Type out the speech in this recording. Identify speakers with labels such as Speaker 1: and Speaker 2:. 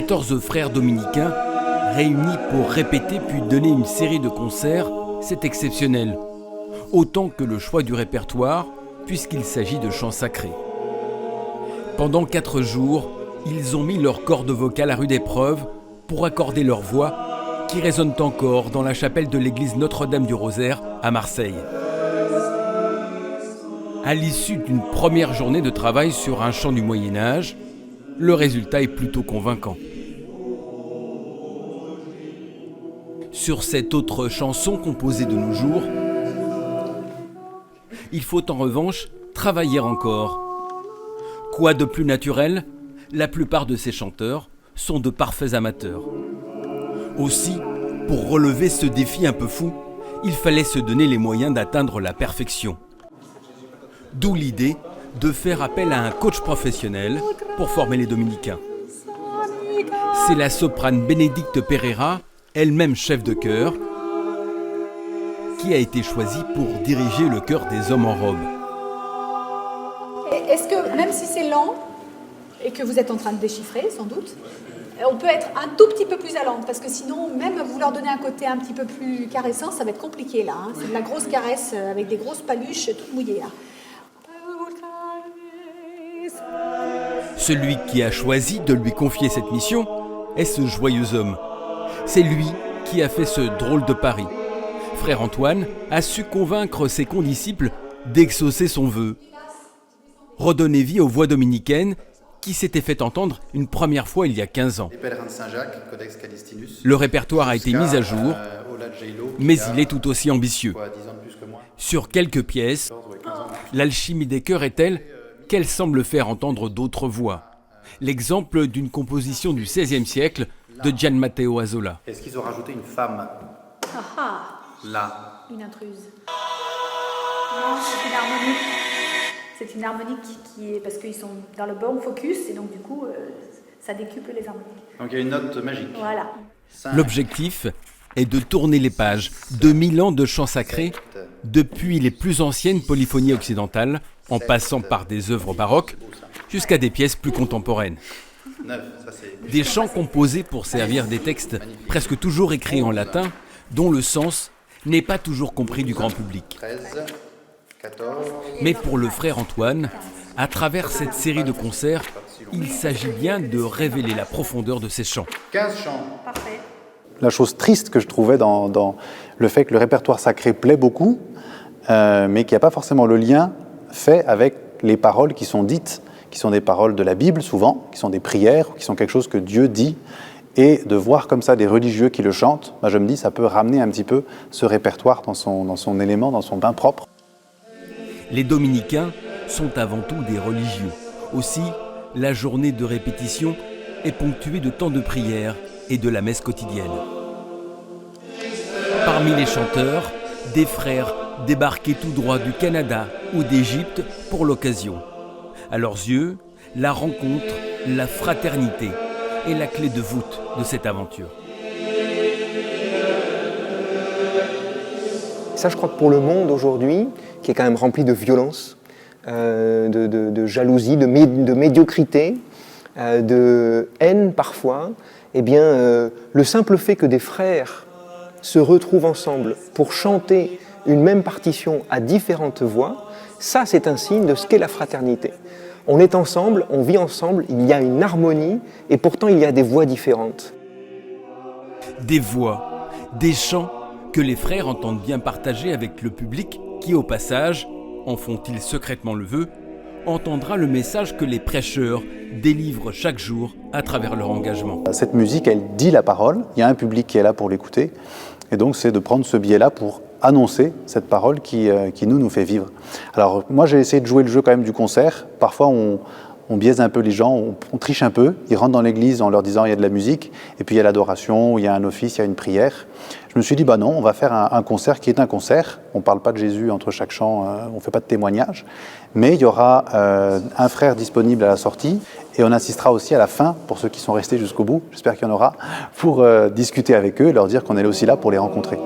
Speaker 1: 14 frères dominicains réunis pour répéter puis donner une série de concerts, c'est exceptionnel. Autant que le choix du répertoire, puisqu'il s'agit de chants sacrés. Pendant 4 jours, ils ont mis leur corde vocale à rude épreuve pour accorder leur voix, qui résonnent encore dans la chapelle de l'église Notre-Dame du Rosaire à Marseille. À l'issue d'une première journée de travail sur un chant du Moyen-Âge, le résultat est plutôt convaincant. Sur cette autre chanson composée de nos jours, il faut en revanche travailler encore. Quoi de plus naturel ? La plupart de ces chanteurs sont de parfaits amateurs. Aussi, pour relever ce défi un peu fou, il fallait se donner les moyens d'atteindre la perfection. D'où l'idée de faire appel à un coach professionnel pour former les dominicains. C'est la soprane Bénédicte Pereira, elle-même chef de chœur, qui a été choisie pour diriger le chœur des hommes en robe.
Speaker 2: Est-ce que, même si c'est lent, et que vous êtes en train de déchiffrer, sans doute, on peut être un tout petit peu plus à l'ente, parce que sinon, même vous leur donnez un côté un petit peu plus caressant, ça va être compliqué là. Hein. C'est de la grosse caresse avec des grosses paluches toutes mouillées là.
Speaker 1: Celui qui a choisi de lui confier cette mission est ce joyeux homme. C'est lui qui a fait ce drôle de pari. Frère Antoine a su convaincre ses condisciples d'exaucer son vœu. Redonner vie aux voix dominicaines qui s'étaient fait entendre une première fois il y a 15 ans. Le répertoire a été mis à jour, mais il est tout aussi ambitieux. Sur quelques pièces, l'alchimie des chœurs est telle qu'elle semble faire entendre d'autres voix. L'exemple d'une composition du XVIe siècle de Gian Matteo Azola.
Speaker 3: Est-ce qu'ils ont rajouté une femme là?
Speaker 2: Une intruse. Non, c'est une harmonique. C'est une harmonique qui est parce qu'ils sont dans le bon focus et donc du coup ça décuple les harmoniques.
Speaker 3: Donc il y a une note magique.
Speaker 2: Voilà.
Speaker 1: L'objectif est de tourner les pages de 1000 ans de chants sacrés, depuis les plus anciennes polyphonies occidentales, en passant par des œuvres baroques, jusqu'à des pièces plus contemporaines. Des chants composés pour servir des textes presque toujours écrits en latin, dont le sens n'est pas toujours compris du grand public. Mais pour le frère Antoine, à travers cette série de concerts, il s'agit bien de révéler la profondeur de ces chants.
Speaker 3: 15 chants.
Speaker 2: Parfait.
Speaker 4: La chose triste que je trouvais dans le fait que le répertoire sacré plaît beaucoup, mais qu'il n'y a pas forcément le lien fait avec les paroles qui sont dites, qui sont des paroles de la Bible souvent, qui sont des prières, qui sont quelque chose que Dieu dit, et de voir comme ça des religieux qui le chantent, je me dis ça peut ramener un petit peu ce répertoire dans son élément, dans son bain propre.
Speaker 1: Les dominicains sont avant tout des religieux. Aussi, la journée de répétition est ponctuée de temps de prière et de la messe quotidienne. Parmi les chanteurs, des frères débarqués tout droit du Canada ou d'Égypte pour l'occasion. À leurs yeux, la rencontre, la fraternité est la clé de voûte de cette aventure.
Speaker 5: Ça, je crois que pour le monde aujourd'hui, qui est quand même rempli de violence, de jalousie, de médiocrité, de haine parfois, eh bien, le simple fait que des frères se retrouvent ensemble pour chanter une même partition à différentes voix, ça, c'est un signe de ce qu'est la fraternité. On est ensemble, on vit ensemble, il y a une harmonie, et pourtant il y a des voix différentes.
Speaker 1: Des voix, des chants que les frères entendent bien partager avec le public qui, au passage, en font-ils secrètement le vœu, entendra le message que les prêcheurs délivrent chaque jour à travers leur engagement.
Speaker 4: Cette musique, elle dit la parole, il y a un public qui est là pour l'écouter, et donc c'est de prendre ce biais-là pour annoncer cette parole qui nous fait vivre. Alors moi j'ai essayé de jouer le jeu quand même du concert, parfois on biaise un peu les gens, on triche un peu, ils rentrent dans l'église en leur disant il y a de la musique, et puis il y a l'adoration, il y a un office, il y a une prière. Je me suis dit non, on va faire un concert qui est un concert, on ne parle pas de Jésus entre chaque chant, on ne fait pas de témoignage, mais il y aura un frère disponible à la sortie, et on insistera aussi à la fin, pour ceux qui sont restés jusqu'au bout, j'espère qu'il y en aura, pour discuter avec eux et leur dire qu'on est aussi là pour les rencontrer.